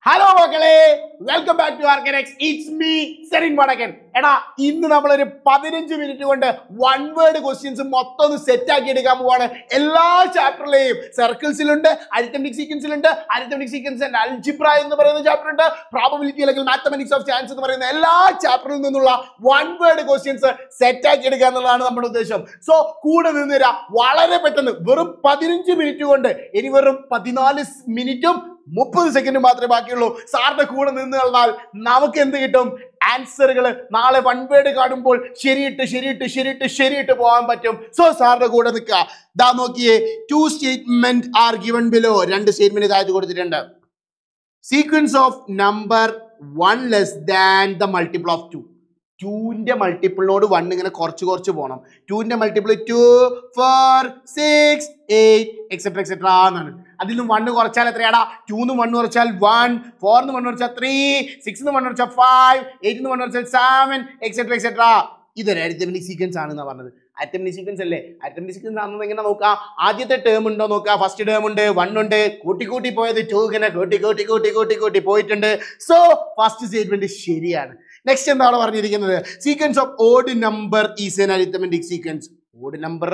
Hello മക്കളെ, welcome back to Arcanex. It's me Serin Vadakkan. എടാ, ഇന്ന് നമ്മളൊരു 15 മിനിറ്റ് കൊണ്ട് വൺ വേർഡ് ക്വസ്റ്റ്യൻസ് മൊത്തം ഒന്ന് സെറ്റ് ആക്കി എടുക്കാൻ പോവാണ്. എല്ലാ ചാപ്റ്ററിലെയും സർക്കിൾസിലുണ്ട്, അരിത്തമെറ്റിക് സീക്വൻസിലുണ്ട്, അരിത്തമെറ്റിക് സീക്വൻസ് ആൻഡ് അൽജിബ്ര എന്ന് പറയുന്ന ചാപ്റ്റർ ഉണ്ട്, പ്രോബബിലിറ്റി അല്ലെങ്കിൽ മാത്തമാറ്റിക്സ് ഓഫ് ചാൻസ് എന്ന് പറയുന്ന എല്ലാ ചാപ്റ്ററിൽ നിന്നുള്ള വൺ വേർഡ് ക്വസ്റ്റ്യൻസ് സെറ്റ് ആക്കി എടുക്കുക എന്നുള്ളതാണ് നമ്മുടെ ഉദ്ദേശം. സോ കൂടെ നിന്ന് തരാം വളരെ പെട്ടെന്ന്. വെറും 15 മിനിറ്റ് കൊണ്ട് ഇനി വെറും 14 മിനിറ്റും 30 സെക്കൻഡ് മാത്രമേ ബാക്കിയുള്ളൂ. സാറിന്റെ കൂടെ നിന്ന് കഴിഞ്ഞാൽ നമുക്ക് എന്ത് കിട്ടും? ആൻസറുകൾ നാളെ വൺ വേർഡ് കാണുമ്പോൾ ശരിയിട്ട് പോകാൻ പറ്റും. സോ സാറിന്റെ കൂടെ നിൽക്കുക. ദാ നോക്കിയേ, 2 statement are given below. 2 statement താഴത്ത് കൊടുത്തിട്ടുണ്ട്. Sequence of number 1 less than the multiple of 2. 2ന്റെ മൾട്ടിപ്പിളിനോട് 1 ഇങ്ങനെ കുറച്ച് പോകണം. 2ന്റെ മൾട്ടിപ്പിൾ 2, 4, 6, 8 എക്സെട്ര എക്സെട്ര എന്നാണ്. അതിൽ നിന്ന് 1 കുറച്ചാൽ എത്രയാടാ? 2 1 കുറച്ചാൽ 1, 4 1 കുറച്ചാൽ 3, 6 1 കുറച്ചാൽ 5, 8 1 കുറച്ചാൽ 7 എക്സെട്ര എക്സെട്ര. ഇതൊരു അരിത്തമെറ്റിക് സീക്വൻസ് ആണെന്നാണ് പറഞ്ഞത്. അരിത്തമെറ്റിക് സീക്വൻസ് അല്ലേ? അരിത്തമെറ്റിക് സീക്വൻസ് ആണെന്ന് എങ്ങനെ നോക്കാം? ആദ്യത്തെ ടേം ഉണ്ടോ നോക്കാം. ഫസ്റ്റ് ടേം ഉണ്ട്, 1 ഉണ്ട്, കൂട്ടി പോയത് 2 ഇങ്ങനെ കൂട്ടി പോയിട്ടുണ്ട്. സോ ഫസ്റ്റ് സ്റ്റേറ്റ്മെന്റ് ശരിയാണ്. നെക്സ്റ്റ് എന്താണ് പറഞ്ഞിരിക്കുന്നത്? Sequence of odd number is an arithmetic sequence. Odd number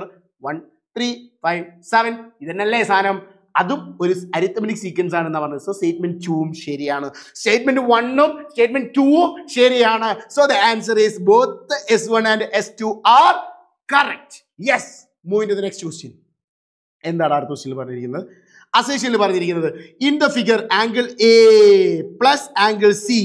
1 3 5 7 ഇതന്നല്ലേ സാധനം? അതും ഒരു അരിത്തമെറ്റിക് സീക്വൻസ് ആണെന്ന് പറഞ്ഞത്. സോ സ്റ്റേറ്റ്മെന്റ് 2 ശരിയാണ്. സ്റ്റേറ്റ്മെന്റ് 1ഉം സ്റ്റേറ്റ്മെന്റ് 2ഉം ശരിയാണ്. So the answer is both S1 and S2 are correct. Yes. Moving to the next question. എന്താണ് അടുത്ത ക്വസ്റ്റ്യനിൽ പറഞ്ഞിരിക്കുന്നത്? അസേഷനിൽ പറഞ്ഞിരിക്കുന്നത് in the figure angle A plus angle C.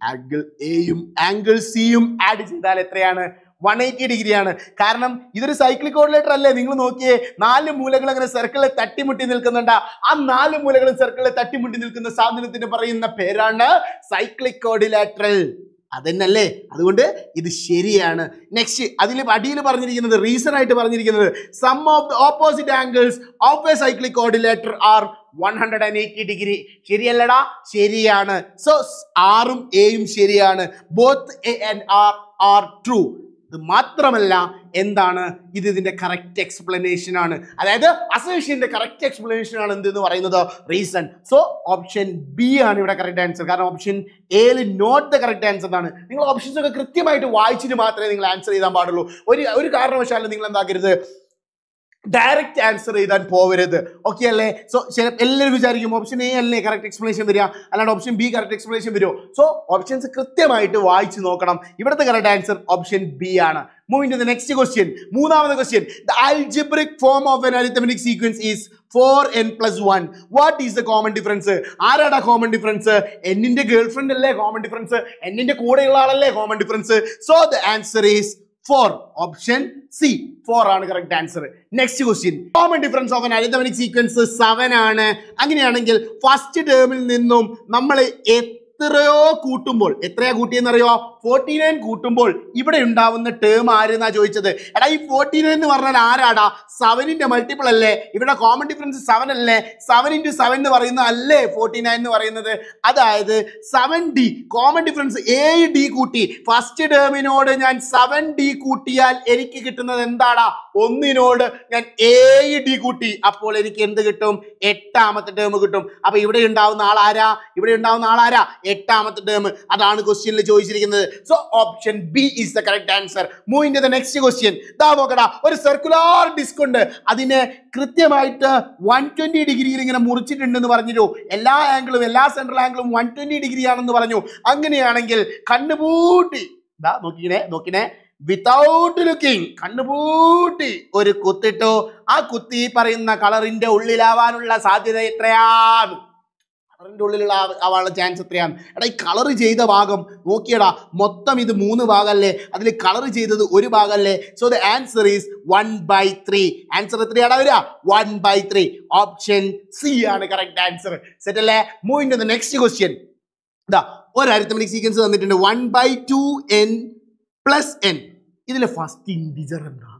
Angle എയും ആംഗിൾ സിയും ആഡ് ചെയ്താൽ എത്രയാണ്? 180 ഡിഗ്രിയാണ്. കാരണം ഇതൊരു സൈക്ലിക് കോർഡിനേറ്റർ അല്ലേ? നിങ്ങൾ നോക്കിയേ, 4 മൂലകൾ അങ്ങനെ സർക്കിളിൽ തട്ടിമുട്ടി നിൽക്കുന്നുണ്ട്. ആ 4 മൂലകളും സർക്കിളിൽ തട്ടിമുട്ടി നിൽക്കുന്ന സാധനത്തിന് പറയുന്ന പേരാണ് സൈക്ലിക് കോർഡിലേറ്ററൽ. അതന്നല്ലേ? അതുകൊണ്ട് ഇത് ശരിയാണ്. നെക്സ്റ്റ് അതിൽ അടിയിൽ പറഞ്ഞിരിക്കുന്നത്, റീസൺ ആയിട്ട് പറഞ്ഞിരിക്കുന്നത്, sum of the opposite angles of a cyclic quadrilateral are 180 degree. ശരിയല്ലടാ? ശരിയാണ്. സോ ആറും എയും ശരിയാണ്. Both A and R are true. ഇത് മാത്രമല്ല, എന്താണ് ഇത്? ഇതിന്റെ കറക്റ്റ് എക്സ്പ്ലനേഷൻ ആണ്. അതായത് അസേഷന്റെ കറക്റ്റ് എക്സ്പ്ലനേഷൻ ആണ് എന്തെന്ന് പറയുന്നത്? റീസൺ. സോ ഓപ്ഷൻ ബി ആണ് ഇവിടെ കറക്റ്റ് ആൻസർ. കാരണം ഓപ്ഷൻ എയിൽ നോട്ട് ദ കറക്റ്റ് ആൻസർ ആണ്. നിങ്ങൾ ഓപ്ഷൻസ് ഒക്കെ കൃത്യമായിട്ട് വായിച്ചിട്ട് മാത്രമേ നിങ്ങൾ ആൻസർ ചെയ്താൻ പാടുള്ളൂ. ഒരു കാരണവശാലും നിങ്ങൾ എന്താക്കരുത്, ഡയറക്റ്റ് ആൻസർ ചെയ്താൻ പോവരുത്. ഓക്കെ അല്ലേ? സോ എല്ലാവരും വിചാരിക്കും ഓപ്ഷൻ എ അല്ലേ കറക്റ്റ് എക്സ്പ്ലനേഷൻ വരിക, അല്ലാണ്ട് ഓപ്ഷൻ ബി കറക്റ്റ് എക്സ്പ്ലനേഷൻ വരുമോ? സോ ഓപ്ഷൻസ് കൃത്യമായിട്ട് വായിച്ച് നോക്കണം. ഇവിടുത്തെ കറക്റ്റ് ആൻസർ ഓപ്ഷൻ ബി ആണ്. Moving to the next question. മൂന്നാമത്തെ question. The algebraic form of an arithmetic sequence is 4n + 1. What is the common difference? ആരാടാ കോമൺ ഡിഫറൻസ്? എന്നിന്റെ girlfriend അല്ലേ കോമൺ ഡിഫറൻസ്? എന്നിന്റെ കൂടെയുള്ള ആളല്ലേ common difference? So the answer is 4. Option C 4 ആണ് correct answer. Next question. Common difference of an arithmetic sequence 7 ആണ്. അങ്ങനെയാണെങ്കിൽ first ടേമിൽ നിന്നും നമ്മൾ എത്രയോ കൂട്ടുമ്പോൾ, എത്രയാ കൂട്ടിയെന്നറിയോ? 49 കൂട്ടുമ്പോൾ ഇവിടെ ഉണ്ടാവുന്ന ടേം ആരെന്നാ ചോദിച്ചത്. എടാ, ഈ 49 എന്ന് പറഞ്ഞാൽ ആരാടാ? 7ന്റെ മൾട്ടിപ്പിൾ അല്ലേ? ഇവിടെ കോമൺ ഡിഫറൻസ് 7 അല്ലേ? 7 × 7 എന്ന് പറയുന്നത് അല്ലേ 49 എന്ന് പറയുന്നത്? അതായത് 7d കോമൺ ഡിഫറൻസ് 7d കൂട്ടി ഫസ്റ്റ് ടേമിനോട് ഞാൻ 7d കൂട്ടിയാൽ എനിക്ക് കിട്ടുന്നത് എന്താടാ? 1നോട് ഞാൻ 7d കൂട്ടി. അപ്പോൾ എനിക്ക് എന്ത് കിട്ടും? 8ാമത്തെ ടേം കിട്ടും. അപ്പൊ ഇവിടെ ഉണ്ടാവുന്ന ആളാരാ? ഇവിടെ ഉണ്ടാവുന്ന ആളാരാ? 8ാമത്തെ ടേം. അതാണ് ക്വസ്റ്റ്യനിൽ ചോദിച്ചിരിക്കുന്നത്. So option B is the correct answer. Moving to the next question. ദാ നോക്കടാ, ഒരു സർക്കുലർ ഡിസ്ക് ഉണ്ട്. അതിനെ കൃത്യമായിട്ട് 120 ഡിഗ്രിയിൽ ഇങ്ങനെ മുറിച്ചിട്ടുണ്ടെന്ന് പറഞ്ഞിട്ടു. എല്ലാ ആംഗിളും, എല്ലാ സെൻട്രൽ ആംഗിളും 120 ഡിഗ്രി ആണെന്ന് പറഞ്ഞു. അങ്ങനെയാണെങ്കിൽ കണ്ണുപൂട്ടി, ദാ നോക്കിനെ വിതൗട്ട് ലുക്കിംഗ് കണ്ണുപൂട്ടി ഒരു കുത്തിട്ടു. ആ കുത്തി പറയുന്ന കളറിന്റെ ഉള്ളിലാവാനുള്ള സാധ്യത എത്രയാണ്? കളറിന്റെ ഉള്ളിലുള്ള ആവാനുള്ള ചാൻസ് എത്രയാണ്? എടാ, ഈ കളർ ചെയ്ത ഭാഗം നോക്കിയടാ, മൊത്തം ഇത് 3 ഭാഗമല്ലേ? അതിൽ കളർ ചെയ്തത് 1 ഭാഗമല്ലേ? So the answer is 1/3. Answer എത്രയാടാ വരിക? 1/3. ഓപ്ഷൻ സി ആണ് കറക്റ്റ് ആൻസർ. സെറ്റ് അല്ലേ? Moving to the next question. ഇതാ ഒരു അരിത്തമെറ്റിക് സീക്വൻസ് തന്നിട്ടുണ്ട്. 1/2n + n. ഇതിലെ ഫസ്റ്റ് ഇൻറ്റിജർ എന്താണ്?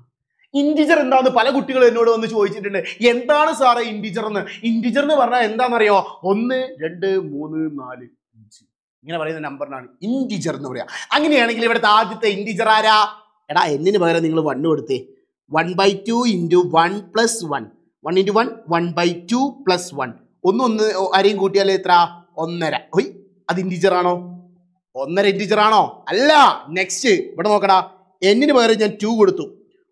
ഇൻറ്റിജർ എന്താന്ന് പല കുട്ടികളും എന്നോട് വന്ന് ചോദിച്ചിട്ടുണ്ട്. എന്താണ് സാറേ ഇൻറ്റിജർ എന്ന്? ഇൻറ്റിജർ എന്ന് പറഞ്ഞാൽ എന്താണെന്നറിയോ? 1 2 3 4 5 ഇങ്ങനെ പറയുന്ന നമ്പറിനാണ് ഇൻറ്റിജർ എന്ന് പറയാ. അങ്ങനെയാണെങ്കിൽ ഇവിടുത്തെ ആദ്യത്തെ ഇൻറ്റിജർ ആരാ? എടാ, എന്നിന് പകരം നിങ്ങൾ 1 കൊടുത്തേ. 1/2 × 1 + 1. 1 × 1 1/2 + 1. ഒന്ന് ആരെയും കൂട്ടിയാൽ എത്ര? 1.5. ഓയ് അത് ഇൻറ്റിജർ ആണോ? 1.5 ഇൻറ്റിജർ ആണോ? അല്ല. നെക്സ്റ്റ് ഇവിടെ നോക്കടാ, എന്നിന് പകരം ഞാൻ 2 കൊടുത്തു.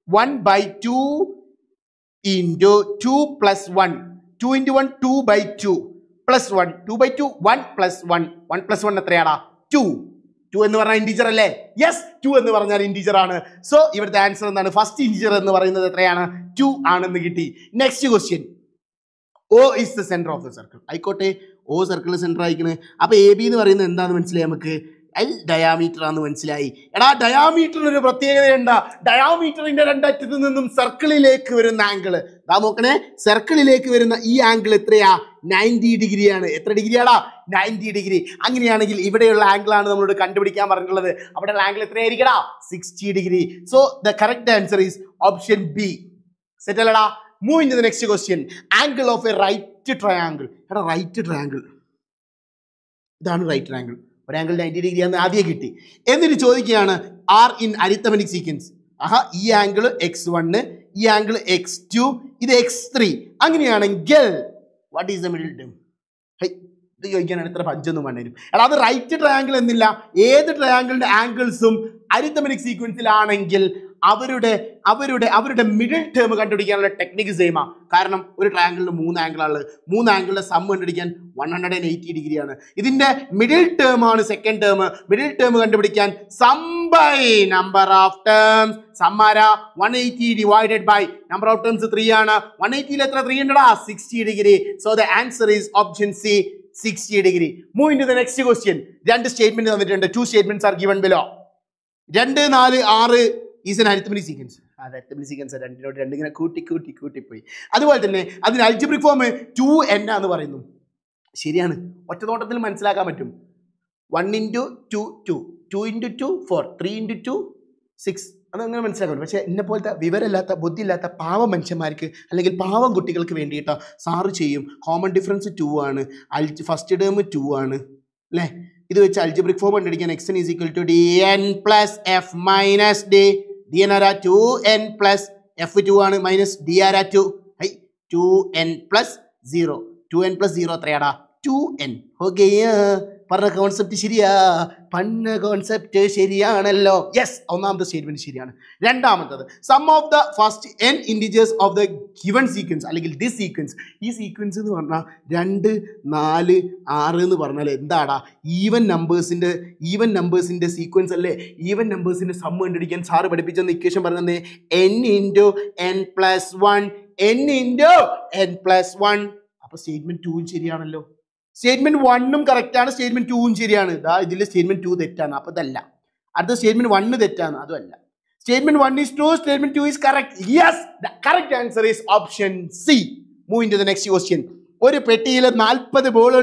1/2 into 2 plus 1. 2 into 1 2/2 plus 1. 2/2 1 plus 1. 1 plus 1 എത്രയാടാ? 2. 2 എന്ന് പറഞ്ഞാൽ ഇൻറ്റിജർ അല്ലേ? യെസ്, 2 എന്ന് പറഞ്ഞാൽ ഇൻറ്റിജർ ആണ്. സോ ഇവിടുത്തെ ആൻസർ എന്താണ്? ഫസ്റ്റ് ഇൻറ്റിജർ എന്ന് പറയുന്നത് എത്രയാണ്? 2 ആണെന്ന് കിട്ടി. Next question, O is the center of the circle. ആയിക്കോട്ടെ, O സർക്കിൾ സെന്റർ ആയിക്കണ്. അപ്പൊ AB എന്ന് പറയുന്നത് എന്താണെന്ന് മനസ്സിലായി നമുക്ക്? L ഡയാമീറ്റർ ആണെന്ന് മനസ്സിലായി. എടാ, ഡയാമീറ്ററിന് ഒരു പ്രത്യേകതയുണ്ട്. ഡയാമീറ്ററിന്റെ രണ്ടറ്റത്തു നിന്നും സർക്കിളിലേക്ക് വരുന്ന ആംഗിള് ദാ നോക്കണേ, സർക്കിളിലേക്ക് വരുന്ന ഈ ആംഗിൾ എത്രയാ? 90 ഡിഗ്രിയാണ്. എത്ര ഡിഗ്രിയാടാ? 90 ഡിഗ്രി. അങ്ങനെയാണെങ്കിൽ ഇവിടെയുള്ള ആംഗിൾ ആണ് നമ്മളോട് കണ്ടുപിടിക്കാൻ പറഞ്ഞിട്ടുള്ളത്. അവിടെയുള്ള ആംഗിൾ എത്രയായിരിക്കടാ? 60 degree. So the correct answer is option B. Set അല്ലടാ? Move in to the next question. Angle of a right triangle. എടാ, റൈറ്റ് ട്രയാംഗിൾ ഇതാണ് റൈറ്റ് ട്രയാംഗിൾ. ഒരു ആംഗിൾ 90 ഡിഗ്രി ആണെന്ന് ആദ്യം കിട്ടി. എന്നിട്ട് ചോദിക്കുകയാണ് ആർ ഇൻ അരിത്തമെറ്റിക് സീക്വൻസ്. ഈ ആംഗിൾ x1, ഈ ആംഗിൾ x2, ഇത് x3. അങ്ങനെയാണെങ്കിൽ what is the middle term? ഇത് ചോദിക്കാനാണ് ഇത്ര പഞ്ചൊന്നും വേണ്ടരും. എടാ, അത് റൈറ്റ് ട്രയാംഗിൾ എന്നില്ല, ഏത് ട്രയാംഗിളിന്റെ ആംഗിൾസും അരിത്തമെറ്റിക് സീക്വൻസിലാണെങ്കിൽ അവരുടെ മിഡിൽ ടേം കണ്ടുപിടിക്കാനുള്ള ടെക്നിക്ക് സെയിമാ. കാരണം ഒരു ട്രയാംഗിളിന് 3 ആംഗിളാണ്. 3 ആംഗിളിന്റെ സം കണ്ടുപിടിക്കാൻ 180 ഡിഗ്രിയാണ്. ഇതിന്റെ മിഡിൽ ടേം ആണ് സെക്കൻഡ് ടേം. മിഡിൽ ടേം കണ്ടുപിടിക്കാൻ sum by number of terms. Sum ആരാ? 180 divided by number of terms 3 ആണ്. 180 എത്ര? 3 ഉണ്ടടാ? 60 degree. So the answer is option C, 60 degree. Move in to the next question. 2 statement തന്നിട്ടുണ്ട്. 2 statements are given below. 2, 4, 6 is an arithmetic sequence. Arithmetic sequence 2 ഇങ്ങനെ കൂട്ടി പോയി. അതുപോലെ തന്നെ അതിന് അൽജിബ്രിക് ഫോം 2n എന്ന് പറയുന്നു. ശരിയാണ്, ഒറ്റ നോട്ടത്തിൽ മനസ്സിലാക്കാൻ പറ്റും. 1 into 2 2, 2 into 2 4, 3 into 2 6. അതങ്ങനെ മനസ്സിലാക്കാൻ പറ്റും. പക്ഷേ എന്നെ പോലത്തെ വിവരമില്ലാത്ത ബുദ്ധിയില്ലാത്ത പാവം മനുഷ്യന്മാർക്ക് അല്ലെങ്കിൽ പാവം കുട്ടികൾക്ക് വേണ്ടിയിട്ട് സാറ് ചെയ്യും. കോമൺ ഡിഫറൻസ് 2 ആണ്, ഫസ്റ്റ് ടേം 2 ആണ് അല്ലേ? ഇത് വെച്ച് അൽജിബ്രിക് ഫോം കണ്ടുപിടിക്കാൻ x is equal to dn plus f minus d. dn ആരാ? 2n plus f2 ആണ് മൈനസ് d ആരാ? 2. 2n plus 0. 2n plus 0 എത്രയാടാ? 2n. ഓക്കെ, പറഞ്ഞ കോൺസെപ്റ്റ് ശരിയാ, പന്ന കോൺസെപ്റ്റ് ശരിയാണല്ലോ. യെസ്, ഒന്നാമത്തെ സ്റ്റേറ്റ്മെന്റ് ശരിയാണ്. രണ്ടാമത്തത്, sum of the first n integers of the given sequence അല്ലെങ്കിൽ ദിസ് സീക്വൻസ്. ഈ സീക്വൻസ് എന്ന് പറഞ്ഞാൽ 2, 4, 6 എന്ന് പറഞ്ഞാൽ എന്താടാ? ഈവൻ നമ്പേഴ്സിന്റെ സീക്വൻസ് അല്ലേ? ഈവൻ നമ്പേഴ്സിന്റെ സം കണ്ടുപിടിക്കാൻ സാറ് പഠിപ്പിച്ചെന്ന് ഇക്വേഷൻ പറഞ്ഞത് n into n plus 1, n into n plus 1. അപ്പൊ സ്റ്റേറ്റ്മെന്റ് 2 ശരിയാണല്ലോ. സ്റ്റേറ്റ്മെന്റ് 1 കറക്റ്റ് ആണ്, സ്റ്റേറ്റ്മെന്റ് 2 ശരിയാണ്. ഇതാ ഇതിൽ സ്റ്റേറ്റ്മെന്റ് 2 തെറ്റാണ്, അപ്പൊ ഇതല്ല. അടുത്ത സ്റ്റേറ്റ്മെന്റ് 1 തെറ്റാണ്, അതുമല്ല. Statement 1 is true, statement 2 is correct. Yes, the correct answer is option C. Move into the next question. ഒരു പെട്ടിയിൽ 40 ബോൾ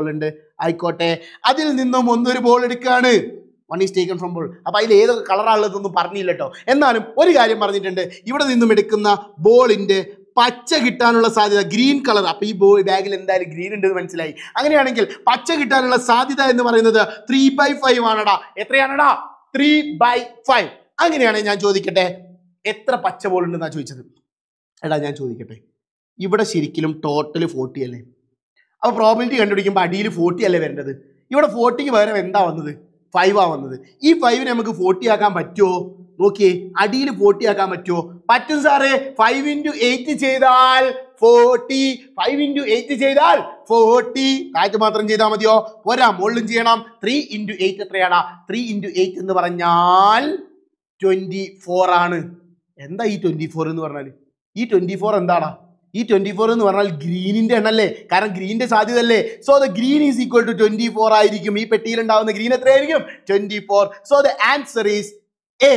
ഉണ്ട്. ആയിക്കോട്ടെ, അതിൽ നിന്നും ഒരു ball എടുക്കാണ്. 1 is taken from ball. അപ്പൊ അതിൽ ഏതൊക്കെ കളറാണുള്ളതൊന്നും പറഞ്ഞില്ല കേട്ടോ. എന്നാലും ഒരു കാര്യം പറഞ്ഞിട്ടുണ്ട്, ഇവിടെ നിന്നും എടുക്കുന്ന ബോളിന്റെ പച്ച കിട്ടാനുള്ള സാധ്യത ഗ്രീൻ കളർ. അപ്പൊ ഈ ബാഗിൽ എന്തായാലും ഗ്രീൻ ഉണ്ടെന്ന് മനസ്സിലായി. അങ്ങനെയാണെങ്കിൽ പച്ച കിട്ടാനുള്ള സാധ്യത എന്ന് പറയുന്നത് 3/5 ആണടാ. എത്രയാണടാ? 3/5. അങ്ങനെയാണെങ്കിൽ ഞാൻ ചോദിക്കട്ടെ, എത്ര പച്ച ബോൾ ഉണ്ടെന്നാ ചോദിച്ചത്. എടാ, ഞാൻ ചോദിക്കട്ടെ, ഇവിടെ ശരിക്കും ടോട്ടൽ 40 അല്ലേ? അപ്പൊ പ്രോബിലിറ്റി കണ്ടുപിടിക്കുമ്പോൾ അടിയിൽ 40 അല്ലേ വരേണ്ടത്? ഇവിടെ 40ക്ക് പകരം എന്താ വന്നത്? 5 ആ വന്നത്. ഈ 5 നമുക്ക് 40 ആക്കാൻ പറ്റുമോ? നോക്കിയേ, അടിയിൽ 40 ആക്കാൻ പറ്റുമോ? പറ്റും സാറേ. 5 into 8 ചെയ്താൽ 40. 5 into 8 ചെയ്താൽ 40. താഴത്ത് മാത്രം ചെയ്താൽ മതിയോ? പോരാ, മുകളിലും ചെയ്യണം. 3 into 8 എത്രയാടാ? 3 into 8 എന്ന് പറഞ്ഞാൽ 24 ആണ്. എന്താ ഈ 24 എന്ന് പറഞ്ഞാൽ? ഈ 24 എന്താടാ? ഈ 24 എന്ന് പറഞ്ഞാൽ ഗ്രീനിന്റെ എണ്ണല്ലേ? കാരണം ഗ്രീനിന്റെ സാധ്യത അല്ലേ? So the green is equal to 24 ആയിരിക്കും. ഈ പെട്ടിയിൽ ഉണ്ടാവുന്ന ഗ്രീൻ എത്രയായിരിക്കും? 24. So the answer is A,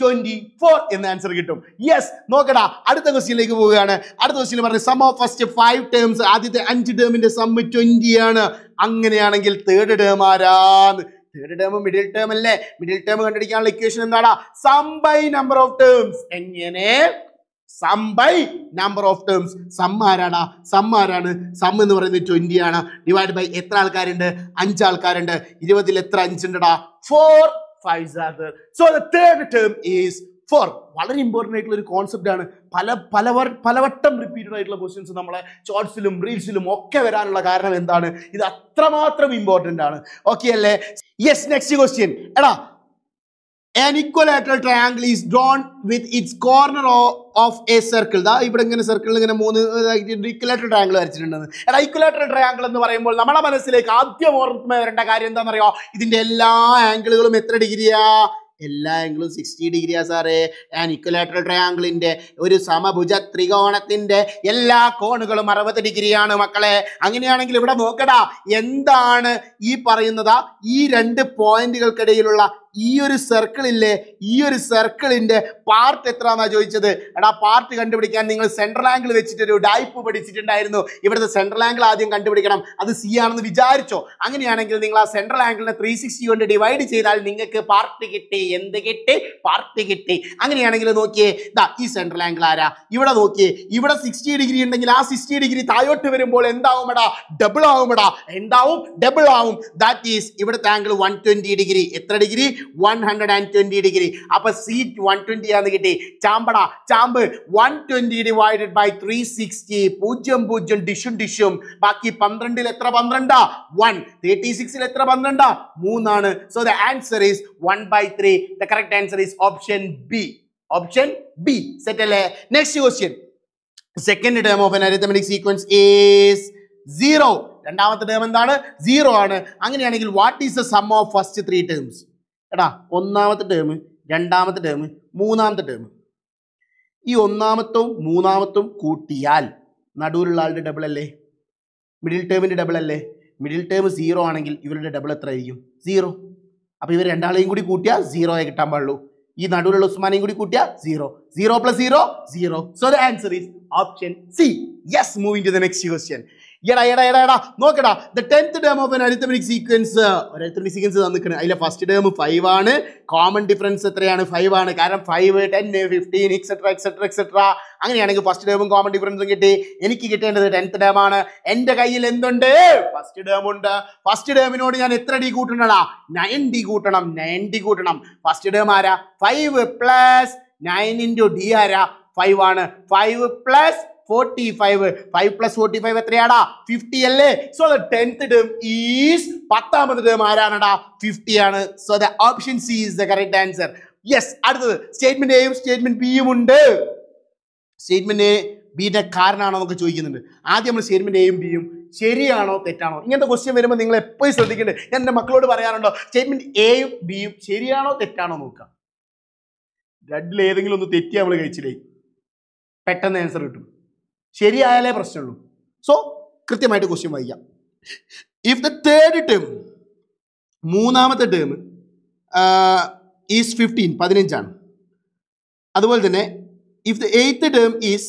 24 എന്ന ആൻസർ കിട്ടും. യെസ്, നോക്കടാ, അടുത്ത ക്വസ്റ്റ്യനിലേക്ക് പോവുകയാണ്. അടുത്ത ക്വസ്റ്റ്യൻ പറഞ്ഞ സം ഓഫ് ഫസ്റ്റ് 5 ടേംസ്. ആദ്യത്തെ 5 ടേമിന്റെ സം 20 ആണ്. അങ്ങനെയാണെങ്കിൽ തേർഡ് ടേം ആരാന്ന്? തേർഡ് ടേം മിഡിൽ ടേം അല്ലേ? മിഡിൽ ടേം കണ്ടുപിടിക്കാനുള്ള ഇക്വേഷൻ എന്താടാ? Sum by number of terms. എങ്ങനെ? Sum by number of terms. Sum ആരാടാ? സം സം എന്ന് പറയുന്നത് 20 ആണ്. ഡിവൈഡ് ബൈ എത്ര ആൾക്കാരുണ്ട്? 5 ആൾക്കാരുണ്ട്. 20ൽ എത്ര 5 ഉണ്ടടാ? 4 5s are there. So the third term is four വളരെ ഇമ്പോർട്ടൻ്റ് ആയിട്ടുള്ള ഒരു കോൺസെപ്റ്റ് ആണ്. പലവട്ടം റിപ്പീറ്റഡ് ആയിട്ടുള്ള ക്വസ്റ്റ്യൻസ് നമ്മളെ ഷോർട്സിലും റീൽസിലും ഒക്കെ വരാനുള്ള കാരണം എന്താണ്? ഇത് അത്രമാത്രം ഇമ്പോർട്ടൻ്റ് ആണ്. ഓക്കെ അല്ലേ? Yes, next question. എടാ, an equilateral triangle is drawn with its corner of a circle. ദാ ഇവിടെ ഇങ്ങനെ സർക്കിളിൽ ഇങ്ങനെ 3 ഇക്വലാറ്ററൽ ട്രയാങ്കിൾ വരച്ചിട്ടുണ്ടെന്ന്. എടാ, ഇക്വലാറ്ററൽ ട്രയാങ്കിൾ എന്ന് പറയുമ്പോൾ നമ്മുടെ മനസ്സിലേക്ക് ആദ്യം ഓർമ്മ വരേണ്ട കാര്യം എന്താണെന്നറിയോ? ഇതിന്റെ എല്ലാ ആംഗിളുകളും എത്ര ഡിഗ്രിയാ? എല്ലാ ആംഗിളും 60 ഡിഗ്രിയാ സാറേ. ആൻ ഇക്വലാറ്ററൽ ട്രയാങ്കിളിന്റെ ഒരു സമഭുജ ത്രികോണത്തിന്റെ എല്ലാ കോണുകളും 60 ഡിഗ്രിയാണ് മക്കളെ. അങ്ങനെയാണെങ്കിൽ ഇവിടെ നോക്കടാ, എന്താണ് ഈ പറയുന്നതാ? ഈ 2 പോയിന്റുകൾക്കിടയിലുള്ള ഈ ഒരു സർക്കിളില്ലേ, ഈ ഒരു സർക്കിളിന്റെ പാർട്ട് എത്രയാണെന്നാ ചോദിച്ചത്. എടാ, പാർട്ട് കണ്ടുപിടിക്കാൻ നിങ്ങൾ സെൻട്രൽ ആംഗിൾ വെച്ചിട്ട് ഒരു ഡൈപ്പ് പഠിച്ചിട്ടുണ്ടായിരുന്നു. ഇവിടുത്തെ സെൻട്രൽ ആംഗിൾ ആദ്യം കണ്ടുപിടിക്കണം. അത് സി ആണെന്ന് വിചാരിച്ചോ? അങ്ങനെയാണെങ്കിൽ നിങ്ങൾ ആ സെൻട്രൽ ആംഗിളിനെ 360 കൊണ്ട് ഡിവൈഡ് ചെയ്താൽ നിങ്ങൾക്ക് പാർട്ട് കിട്ടി. എന്ത് കിട്ടി? പാർട്ട് കിട്ടി. അങ്ങനെയാണെങ്കിൽ നോക്കിയേ, ദാ ഈ സെൻട്രൽ ആംഗിൾ ആരാ? ഇവിടെ നോക്കിയേ, ഇവിടെ 60 ഡിഗ്രി ഉണ്ടെങ്കിൽ ആ 60 ഡിഗ്രി താഴോട്ട് വരുമ്പോൾ എന്താവുമെടാ? ഡബിൾ ആവുമെടാ. എന്താവും? ഡബിൾ ആവും. ദാറ്റ് ഈസ് ഇവിടുത്തെ ആംഗിൾ 120 ഡിഗ്രി. എത്ര ഡിഗ്രി? 120 ഡിഗ്രി. അപ്പൊ സി 120 ആന്ന് കിട്ടി. ചാമ്പടാ, ചാമ്പ്. 120 ഡിവൈഡഡ് ബൈ 360. 0 ഡിഷും. ബാക്കി 12ൽ എത്ര? 12. 1. 36ൽ എത്ര? 12. 3 ആണ്. So the answer is 1/3. The correct answer is option B. Option B. Set അല്ലേ? Next question. Second term of an arithmetic sequence is 0. രണ്ടാമത്തെ ടേം എന്താണ്? 0 ആണ്. അങ്ങനെയാണെങ്കിൽ what is the sum of first 3 terms? എടാ, ഒന്നാമത്തെ ടേം, രണ്ടാമത്തെ term, മൂന്നാമത്തെ term. ഈ ഒന്നാമത്തും മൂന്നാമത്തും കൂട്ടിയാൽ നടുവിലുള്ള ആളുടെ ഡബിൾ അല്ലേ? മിഡിൽ ടേമിൻ്റെ ഡബിൾ അല്ലേ? മിഡിൽ ടേം 0 ആണെങ്കിൽ ഇവരുടെ ഡബിൾ എത്ര ആയിരിക്കും? 0. അപ്പോൾ ഇവർ രണ്ടാളെയും കൂടി കൂട്ടിയാൽ 0 ആയി കിട്ടാൻ പാടുള്ളൂ. ഈ നടുവിലുള്ള ഉസ്മാനെയും കൂടി കൂട്ടിയാൽ 0. 0 + 0 0. So the answer is option C. Yes, moving to the next question. എടാ നോക്കടാ, the 10th term of an arithmetic sequence. ഒരു arithmetic sequence തന്നിരിക്കുന്നത്. അതിലെ ഫസ്റ്റ് ടേം 5 ആണ്. കോമൺ ഡിഫറൻസ് എത്രയാണ്? 5 ആണ്. കാരണം 5, 10, 15 എക്സെട്ര. അങ്ങനെയാണെങ്കിൽ ഫസ്റ്റ് ടേമും കോമൺ ഡിഫറൻസും കിട്ടി. എനിക്ക് കിട്ടേണ്ടത് 10th ടേം ആണ്. എന്റെ കയ്യിൽ എന്തുണ്ട്? ഫസ്റ്റ് ടേം ഉണ്ട്. ഫസ്റ്റ് ടേമിനോട് ഞാൻ എത്ര ഡി കൂട്ടണടാ? 9 ഡി കൂട്ടണം. 9 ഡി കൂട്ടണം. ഫസ്റ്റ് ടേം ആരാ? 5 + 9 × d ആരാ? 5 ആണ്. 5 + 45. 5 + 45 എത്രയാടാ? 50 അല്ലേ? So the 10th term is 10ാമത്തെ ടേം ആരാണടാ? 50 ആണ്. So the option C is the correct answer. Yes. അടുത്തത് സ്റ്റേറ്റ്മെന്റ് എയും സ്റ്റേറ്റ്മെന്റ് ബിയും ഉണ്ട്. സ്റ്റേറ്റ്മെന്റ് എ ബിയുടെ കാരണമാണോ എന്നൊക്കെ ചോദിക്കുന്നുണ്ട്. ആദ്യം നമ്മൾ സ്റ്റേറ്റ്മെന്റ് എയും ബിയും ശരിയാണോ തെറ്റാണോ ഇങ്ങനത്തെ ക്വസ്റ്റ്യൻ വരുമ്പോൾ നിങ്ങൾ എപ്പോഴും ശ്രദ്ധിക്കേണ്ടത്, ഞാൻ എൻ്റെ മക്കളോട് പറയാറുണ്ടോ, സ്റ്റേറ്റ്മെന്റ് എയും ബിയും ശരിയാണോ തെറ്റാണോ നോക്കാം. രണ്ടിൽ ഏതെങ്കിലും ഒന്ന് തെറ്റി നമ്മൾ കഴിച്ചില്ലേ പെട്ടെന്ന് ആൻസർ കിട്ടും. ശരിയായാലേ പ്രശ്നമുള്ളൂ. സോ കൃത്യമായിട്ട് ക്വസ്റ്റ്യൻ വായിക്കാം. ഇഫ് ദ തേർഡ് ടേം, മൂന്നാമത്തെ ടേം ഈസ് 15, 15 ആണ്. അതുപോലെ തന്നെ if the 8th term is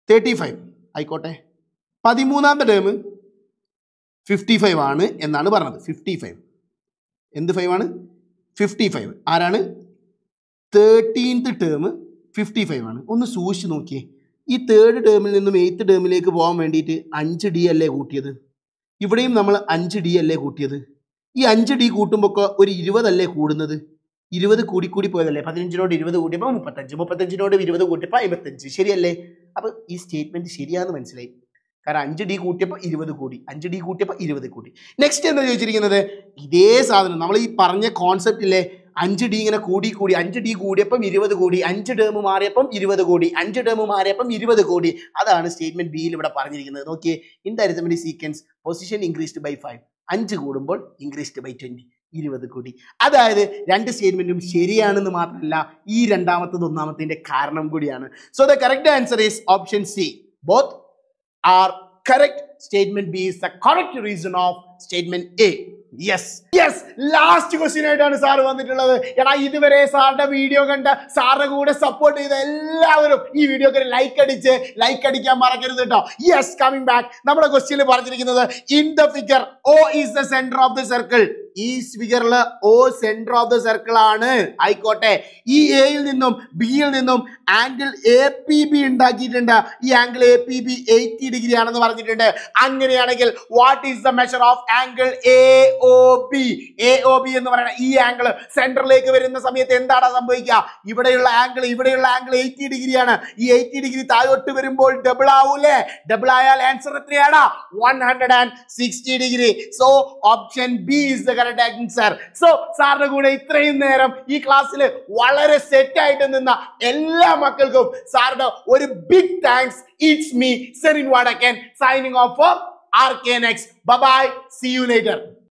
35 ആയിക്കോട്ടെ. 13ാമത്തെ ടേം 55 ആണ് എന്നാണ് പറഞ്ഞത്. 55 എന്ത് 5 ആണ്? 55. ആരാണ്? 13th ടേം 55 ആണ്. ഒന്ന് സൂക്ഷിച്ച് നോക്കിയേ. ഈ തേർഡ് ടേമിൽ നിന്നും 8th ടേമിലേക്ക് പോകാൻ വേണ്ടിയിട്ട് 5 ഡി അല്ലേ കൂട്ടിയത്? ഇവിടെയും നമ്മൾ 5 ഡി അല്ലേ കൂട്ടിയത്? ഈ 5 ഡി കൂട്ടുമ്പോൾ ഒരു 20 അല്ലേ കൂടുന്നത്? 20 കൂടി പോയതല്ലേ? 15നോട് 20 കൂട്ടിയപ്പോൾ 35, 35നോട് 20 കൂട്ടിയപ്പോൾ 55. ശരിയല്ലേ? അപ്പോൾ ഈ സ്റ്റേറ്റ്മെന്റ് ശരിയാണെന്ന് മനസ്സിലായി. കാരണം 5 ഡി കൂട്ടിയപ്പോൾ 20 കൂടി, 5 ഡി കൂട്ടിയപ്പോൾ 20 കൂടി. നെക്സ്റ്റ് എന്താ ചോദിച്ചിരിക്കുന്നത്? ഇതേ സാധനം നമ്മൾ ഈ പറഞ്ഞ കോൺസെപ്റ്റ് ഇല്ലേ, 5 ഡി ഇങ്ങനെ കൂടി 5 ഡി കൂടിയപ്പം 20 കൂടി, 5 ടേം മാറിയപ്പം 20 കൂടി, 5 ടേം മാറിയപ്പം 20 കൂടി. അതാണ് സ്റ്റേറ്റ്മെന്റ് ബിയിൽ ഇവിടെ പറഞ്ഞിരിക്കുന്നത്. നോക്കിയേ, in the arithmetic sequence position increased by 5, 5 കൂടുമ്പോൾ ഇൻക്രീസ്ഡ് ബൈ 20, 20 കൂടി. അതായത് രണ്ട് സ്റ്റേറ്റ്മെന്റും ശരിയാണെന്ന് മാത്രമല്ല, ഈ രണ്ടാമത്തത് ഒന്നാമത്തിന്റെ കാരണം കൂടിയാണ്. So the correct answer is option C. Both are correct. Statement B is the correct reason of statement A. Yes, last question ആയിട്ടാണ് സാർ വന്നിട്ടുള്ളത്. എടാ, ഇതുവരെ സാറിന്റെ വീഡിയോ കണ്ട് സാറിന്റെ കൂടെ സപ്പോർട്ട് ചെയ്ത എല്ലാവരും ഈ വീഡിയോക്ക് ലൈക്ക് അടിക്കാൻ മറക്കരുത് കേട്ടോ. Yes, coming back. നമ്മുടെ ക്വസ്റ്റ്യനിൽ പറഞ്ഞിരിക്കുന്നത് in the figure O is the centre of the circle. ഈ ഫിഗറിൽ O centre of the circle ആണ്. ആയിക്കോട്ടെ, ഈ എയിൽ നിന്നും ബിയിൽ നിന്നും ആംഗിൾ APB ഉണ്ടാക്കിയിട്ടുണ്ട്. ഈ ആംഗിൾ APB 80 ഡിഗ്രി ആണെന്ന് പറഞ്ഞിട്ടുണ്ട്. അങ്ങനെയാണെങ്കിൽ what is the measure of angle AOB? AOB എന്ന് പറയുന്ന ഈ ആംഗിൾ സെന്ററിലേക്ക് വരുന്ന സമയത്ത് എന്താണ് സംഭവിക്കുക? ഇവിടെയുള്ള ആംഗിൾ 80 ഡിഗ്രിയാണ്. ഈ 80 ഡിഗ്രി താഴോട്ട് വരുമ്പോൾ ഡബിൾ ആവൂലേ? ഡബിൾ ആയാൽ ആൻസർ എത്രയാണ്? 160 degree. So option B is the correct answer. So സാറിന്റെ കൂടെ ഇത്രയും നേരം ഈ ക്ലാസ്സിൽ വളരെ സെറ്റ് ആയിട്ട് നിന്ന എല്ലാ മക്കൾക്കും സാറിന്റെ ഒരു big thanks. It's me Serin Vadakkan signing off for RK Next. Bye bye. See you later.